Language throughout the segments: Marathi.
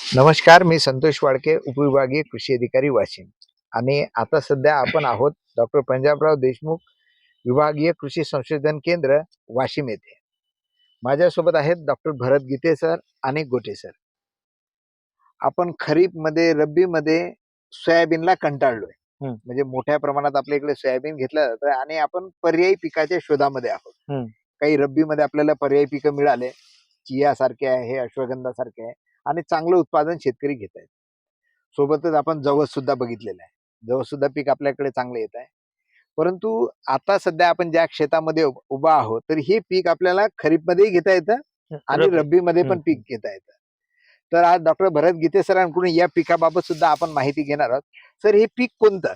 नमस्कार, मी संतोष वाडके, उपविभागीय कृषी अधिकारी वाशिम. आणि आता सध्या आपण आहोत डॉक्टर पंजाबराव देशमुख विभागीय कृषी संशोधन केंद्र वाशिम येथे. माझ्यासोबत आहेत डॉक्टर भरत गीते सर आणि गोटे सर. आपण खरीपमध्ये, रब्बीमध्ये सोयाबीनला कंटाळलोय. म्हणजे मोठ्या प्रमाणात आपल्या इकडे सोयाबीन घेतलं जातं आणि आपण पर्यायी पिकाच्या शोधामध्ये आहोत. काही रब्बीमध्ये आपल्याला पर्यायी पिकं मिळाले, चिया सारखे आहे, अश्वगंधा सारखे आहे आणि चांगलं उत्पादन शेतकरी घेत आहेत. सोबतच आपण जवस सुद्धा बघितलेलं आहे. जवस सुद्धा पीक आपल्याकडे चांगलं येत आहे. परंतु आता सध्या आपण ज्या शेतामध्ये उभा आहोत, तर हे पीक आपल्याला खरीपमध्येही घेता येतं आणि रब्बीमध्ये पण पीक घेता येतं. तर आज डॉक्टर भरत गीते सरांकडून या पिकाबाबत सुद्धा आपण माहिती घेणार आहोत. सर, हे पीक कोणतं?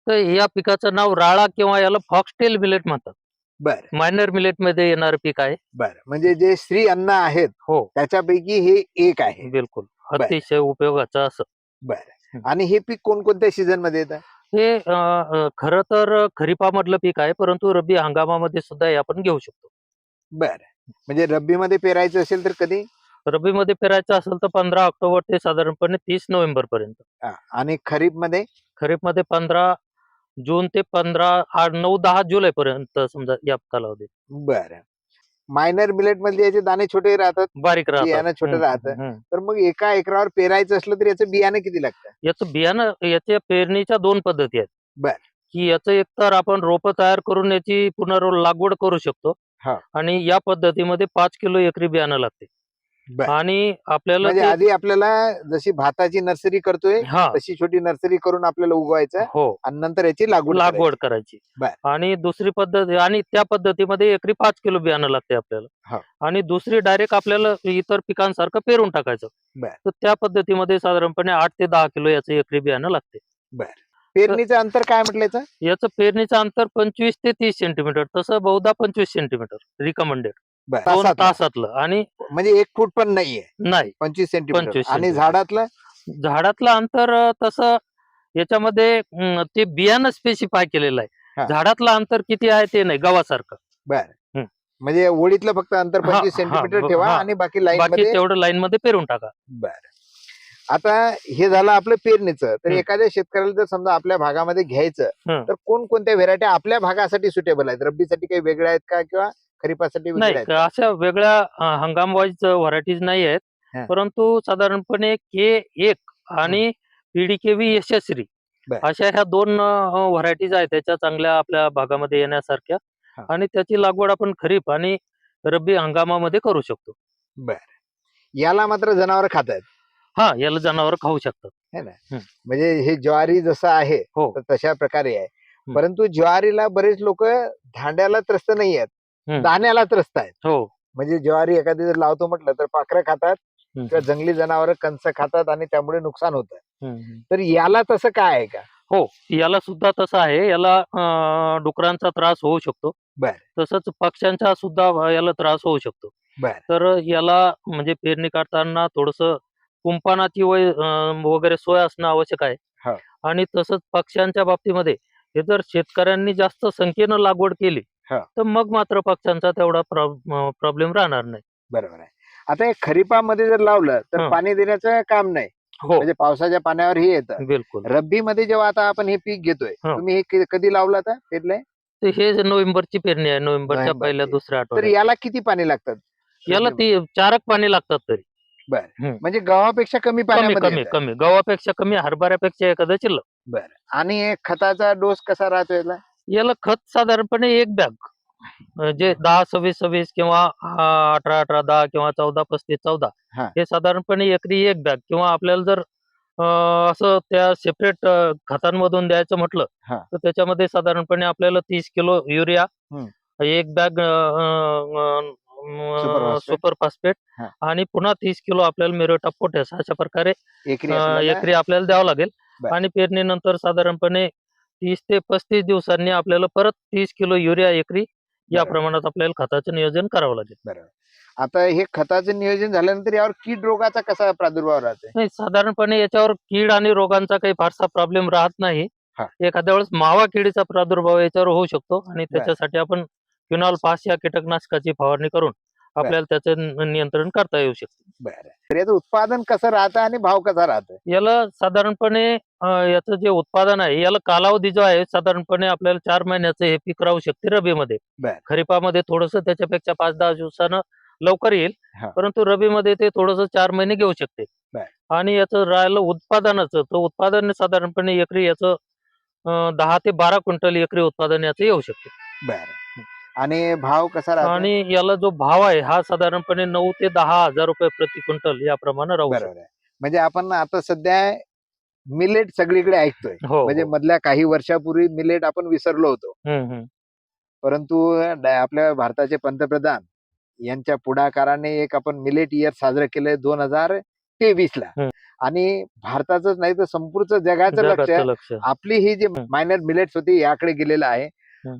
तर या पिकाचं नाव राळा किंवा याला फॉक्सटेल मिलेट म्हणतात. बरं मायनर मिलेट मध्ये येणारं पीक आहे. बरं, म्हणजे जे श्री अन्न आहेत हो, त्याच्यापैकी हे एक आहे. बिलकुल अतिशय उपयोगाचं असं. बरं, आणि हे पीक कोणकोणत्या सीझन मध्ये येतं? हे खरं तर खरीपामधलं पीक आहे, परंतु रब्बी हंगामामध्ये सुद्धा हे आपण घेऊ शकतो. बरं, म्हणजे रब्बीमध्ये पेरायचं असेल तर कधी? रब्बीमध्ये पेरायचं असेल तर 15 ऑक्टोबर ते साधारणपणे 30 नोव्हेंबर पर्यंत. आणि खरीपमध्ये? खरीपमध्ये 15 जून ते 9-10 जुलै पर्यंत समजा या कालावधीत. बरं. मायनर मिलेट मध्ये याचे दाणे छोटे राहतात, बारीक बियाणं राहतात. छोटं राहतं. तर मग एका एकरावर पेरायचं असलं तर याचं बियाणं किती लागतं? याचं बियाणं, याच्या पेरणीच्या 2 पद्धती आहेत. बरं. की याचं एकतर आपण रोपं तयार करून याची लागवड करू शकतो. हा. आणि या पद्धतीमध्ये 5 किलो एकरी बियाणं लागते. बरं. आणि आपल्याला म्हणजे आधी आपल्याला जशी भाताची नर्सरी करतोय तशी छोटी नर्सरी करून आपल्याला उगवायचं हो, आणि नंतर याची लागवड करायची. बरं. आणि दुसरी पद्धत, आणि त्या पद्धतीमध्ये एकरी 5 किलो बियाणं लागते आपल्याला. आणि दुसरी डायरेक्ट आपल्याला इतर पिकांसारखं पेरून टाकायचं. बरं. तर त्या पद्धतीमध्ये साधारणपणे 8 ते 10 किलो याचं एकरी बियाणं लागते. बरं. पेरणीचं अंतर काय म्हटलं याचं? याचं पेरणीचं अंतर 25 ते 30 सेंटीमीटर, तसं बहुधा 25 सेंटीमीटर रिकमेंडेड. 2 तासातलं. आणि म्हणजे 1 फूट पण नाहीये, नाही 25 सेंटीमीटर. 25 आणि सेंटीमीटर. झाडातलं अंतर तसं याच्यामध्ये ते बियाणं स्पेसिफाय केलेलं आहे. झाडातलं अंतर किती आहे ते नाही, गव्हासारखं. बरं, म्हणजे ओळीतलं फक्त अंतर 25 सेंटीमीटर ठेवा आणि बाकी लाईन मध्ये तेवढं लाईन मध्ये पेरून टाका. बरं. आता हे झालं आपलं पेरणीचं. तर एखाद्या शेतकऱ्याला जर समजा आपल्या भागामध्ये घ्यायचं तर कोणकोणत्या व्हेरायटी आपल्या भागासाठी सुटेबल आहेत? रब्बीसाठी काही वेगळ्या आहेत का किंवा खरीपासाठी वेगळ्या आहेत? नाही, अशा वेगळ्या हंगाम वाईज व्हरायटीज नाही आहेत. परंतु साधारणपणे K1 आणि PDKV यशस्वी अशा ह्या 2 व्हरायटीज आहेत त्याच्या चांगल्या आपल्या भागामध्ये येण्यासारख्या. आणि त्याची लागवड आपण खरीप आणि रब्बी हंगामामध्ये करू शकतो. बरं. याला मात्र जनावर खात आहेत? याला जनावर खाऊ शकतात. है ना. म्हणजे हे ज्वारी जसं आहे तर तशा प्रकारे आहे. परंतु ज्वारीला बरेच लोक धांड्याला त्रस्त नाही आहेत, दाण्याला त्रस्त आहेत. हो, म्हणजे ज्वारी एखादी जर लावतो म्हटलं तर पाखरं खातात किंवा जंगली जनावर कंस खातात आणि त्यामुळे नुकसान होतं. तर याला तसं काय आहे का? हो, याला सुद्धा तसं आहे. याला डुकरांचा त्रास होऊ शकतो. तसंच पक्ष्यांचा सुद्धा याला त्रास होऊ शकतो. तर याला म्हणजे पेरणी करताना थोडस कुंपणाची वगैरे सोय असणं आवश्यक आहे. आणि तसंच पक्ष्यांच्या बाबतीमध्ये हे जर शेतकऱ्यांनी जास्त संख्येनं लागवड केली तर मग मात्र पक्ष्यांचा तेवढा प्रॉब्लेम राहणार नाही. बरोबर आहे. आता हे खरीपामध्ये जर लावलं तर पाणी देण्याचं काम नाही, म्हणजे पावसाच्या पाण्यावर हे येतं. बिलकुल. रब्बीमध्ये जेव्हा आता आपण हे पीक घेतोय, तुम्ही हे कधी लावलं आता पेरलंय? हे नोव्हेंबरची पेरणी आहे, नोव्हेंबरच्या पहिल्या दुसऱ्या तर आठवड्यात. याला किती पाणी लागतात? याला 4 पाणी लागतात तरी. बरं, म्हणजे गव्हापेक्षा कमी पाण्यामध्ये येतं. कमी गव्हापेक्षा कमी, हरभऱ्यापेक्षा एखादा चिल्लक. बरं. आणि खताचा डोस कसा राहतो याला? याला खत साधारणपणे 1 बॅग, जे 10-26-26 किंवा 18-18-10 किंवा 14-35-14 हे साधारणपणे एकरी 1 बॅग. किंवा आपल्याला जर असं त्या सेपरेट खतांमधून द्यायचं म्हटलं तर त्याच्यामध्ये साधारणपणे आपल्याला 30 kilo urea, 1 bag super phosphate आणि पुन्हा 30 किलो आपल्याला म्युरेट ऑफ पोटॅश अशा प्रकारे एकरी आपल्याला द्यावं लागेल. आणि पेरणीनंतर साधारणपणे 30 ते 35 दिवसांनी आपल्याला परत 30 किलो युरिया एकरी या प्रमाणात आपल्याला खताचं नियोजन करावं लागेल. बरोबर. आता हे खताचं नियोजन झाल्यानंतर यावर कीड रोगाचा कसा प्रादुर्भाव राहते? नाही, साधारणपणे याच्यावर कीड आणि रोगांचा काही फारसा प्रॉब्लेम राहत नाही. एखाद्या वेळेस मावा किडीचा प्रादुर्भाव याच्यावर होऊ शकतो आणि त्याच्यासाठी आपण क्विनॉल 5 या कीटकनाशकाची फवारणी करून आपल्याला त्याचं नियंत्रण करता येऊ शकते. बरं. तर याचं उत्पादन कसं राहतं आणि भाव कसा राहतो? याला साधारणपणे याचं जे उत्पादन आहे याला कालावधी जो आहे साधारणपणे आपल्याला 4 महिन्याचं हे पीक राहू शकते रबीमध्ये. बरं. खरीपामध्ये थोडंसं त्याच्यापेक्षा 5-10 दिवसानं लवकर येईल, हा. परंतु रबीमध्ये ते थोडंसं 4 महिने घेऊ शकते. बरं. आणि याचं राहिलं उत्पादनाचं, तर उत्पादन साधारणपणे एकरी याचं 10 ते 12 क्विंटल एकरी उत्पादन याचं येऊ शकते. बरं. आणि भाव कसा राहतो? आणि याला जो भाव आहे हा साधारणपणे 9 ते 10 हजार रुपये प्रति क्विंटल याप्रमाणे राहू शकतो. बरोबर आहे. म्हणजे आपण आता सध्या मिलेट सगळीकडे ऐकतोय. हो, म्हणजे हो. मधल्या काही वर्षापूर्वी मिलेट आपण विसरलो होतो. परंतु आपल्या भारताचे पंतप्रधान यांच्या पुढाकाराने एक आपण मिलेट इयर साजरं केलंय 2023 ला. आणि भारताचंच नाही तर संपूर्ण जगाचं लक्ष आपली ही जी मायनर मिलेट्स होती याकडे गेलेलं आहे.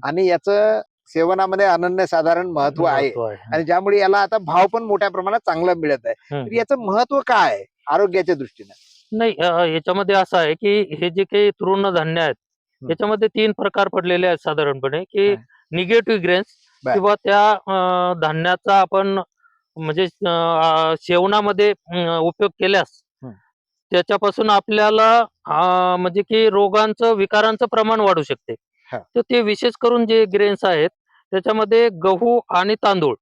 आणि याचं सेवनामध्ये अनन्यसाधारण महत्व आहे. आणि ज्यामुळे याला आता भाव पण मोठ्या प्रमाणात चांगला मिळत आहे. तर याचं महत्व काय आहे आरोग्याच्या दृष्टीने? नाही, याच्यामध्ये असं आहे की हे जे काही तृणधान्य आहेत त्याच्यामध्ये 3 प्रकार पडलेले आहेत साधारणपणे, की निगेटिव्ह ग्रेन्स किंवा त्या धान्याचा आपण म्हणजे सेवनामध्ये उपयोग केल्यास त्याच्यापासून आपल्याला म्हणजे की रोगांचं विकारांचं प्रमाण वाढू शकते. तर ते विशेष करून जे ग्रेन्स आहेत त्याच्यामध्ये गहू आणि तांदूळ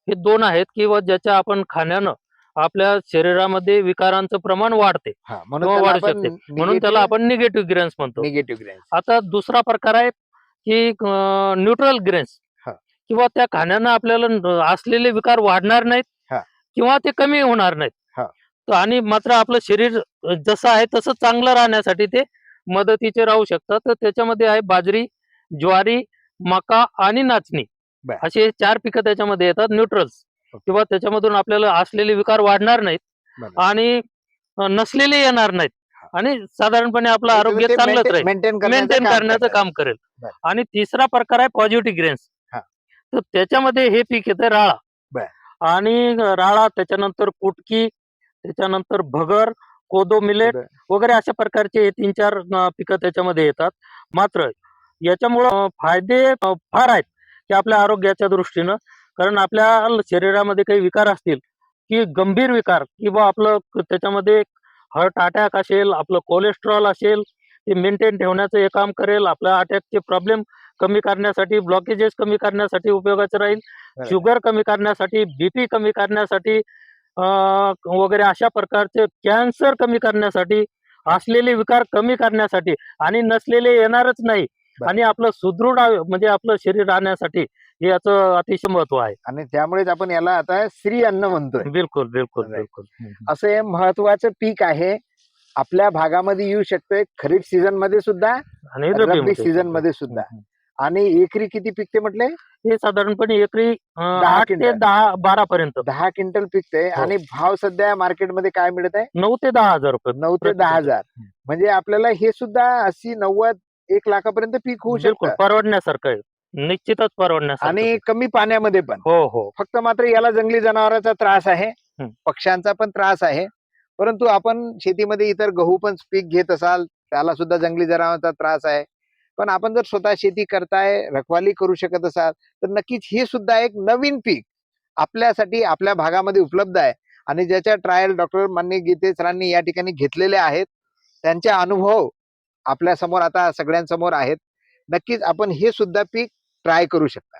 हे 2 आहेत किंवा ज्याच्या आपण खाण्यानं आपल्या शरीरामध्ये विकारांचं प्रमाण वाढते किंवा वाढू शकते, म्हणून त्याला आपण निगेटिव्ह ग्रेन्स म्हणतो. Negative grains. आता दुसरा प्रकार आहे की न्यूट्रल ग्रेन्स, किंवा त्या खाण्यानं आपल्याला असलेले विकार वाढणार नाहीत किंवा ते कमी होणार नाहीत. आणि मात्र आपलं शरीर जसं आहे तसं चांगलं राहण्यासाठी ते मदतीचे राहू शकतात. तर त्याच्यामध्ये आहे बाजरी, ज्वारी, मका आणि नाचणी असे 4 पिकं त्याच्यामध्ये येतात न्यूट्रल्स, किंवा त्याच्यामधून आपल्याला असलेले विकार वाढणार नाहीत आणि नसलेले येणार नाहीत आणि साधारणपणे आपलं आरोग्य चांगलंच राहील, मेंटेन करण्याचं काम करेल. आणि तिसरा प्रकार आहे पॉझिटिव्ह ग्रेन्स. तर त्याच्यामध्ये हे पीक येतं राळा. आणि राळा, त्याच्यानंतर कुटकी, त्याच्यानंतर भगर, कोदो मिलेट वगैरे अशा प्रकारचे 3-4 पिकं त्याच्यामध्ये येतात. मात्र याच्यामुळं फायदे फार आहेत की आपल्या आरोग्याच्या दृष्टीनं, कारण आपल्या शरीरामध्ये काही विकार असतील की गंभीर विकार किंवा आपलं त्याच्यामध्ये हार्ट अटॅक असेल, आपलं कोलेस्ट्रॉल असेल, ते मेंटेन ठेवण्याचं हे काम करेल. आपल्या अटॅकचे प्रॉब्लेम कमी करण्यासाठी, ब्लॉकेजेस कमी करण्यासाठी उपयोगाचं राहील. शुगर कमी करण्यासाठी, बीपी कमी करण्यासाठी वगैरे अशा प्रकारचे कॅन्सर कमी करण्यासाठी, असलेले विकार कमी करण्यासाठी आणि नसलेले येणारच नाही आणि आपलं सुदृढ म्हणजे आपलं शरीर राहण्यासाठी हे याचं अतिशय महत्व आहे. आणि त्यामुळेच आपण याला आता श्री अन्न म्हणतोय. बिलकुल बिलकुल बिलकुल. असं हे महत्वाचं पीक आहे. आपल्या भागामध्ये येऊ शकतंय खरीप सीझन मध्ये सुद्धा आणि रब्बी सीझन मध्ये सुद्धा. आणि एकरी किती पिकते म्हटले? हे साधारणपणे एकरी 8 ते 10-12 पर्यंत 10 क्विंटल पिकते. आणि भाव सध्या मार्केटमध्ये काय मिळत आहे? 9 ते 10 हजार रुपये. 9 ते 10 हजार. म्हणजे आपल्याला हे सुद्धा 80-90-1 लाखापर्यंत पीक होऊ शकतं. परवडण्यासारखं आहे, निश्चितच परवडण्यासारखं. आणि कमी पाण्यामध्ये पण. हो हो. फक्त मात्र याला जंगली जनावरांचा त्रास आहे, पक्ष्यांचा पण त्रास आहे. परंतु आपण शेतीमध्ये इतर गहू पण पीक घेत असाल त्याला सुद्धा जंगली जनावरांचा त्रास आहे. पण आपण जर स्वतः शेती करताय, रखवाली करू शकत असाल तर नक्कीच हे सुद्धा एक नवीन पीक आपल्यासाठी आपल्या भागामध्ये उपलब्ध आहे. आणि ज्याच्या ट्रायल डॉक्टर माननीय गीते सरांनी या ठिकाणी घेतलेले आहेत, त्यांचे अनुभव आपल्या समोर आता सगळ्यांसमोर आहेत. नक्कीच आपण हे सुद्धा पीक ट्राय करू शकता.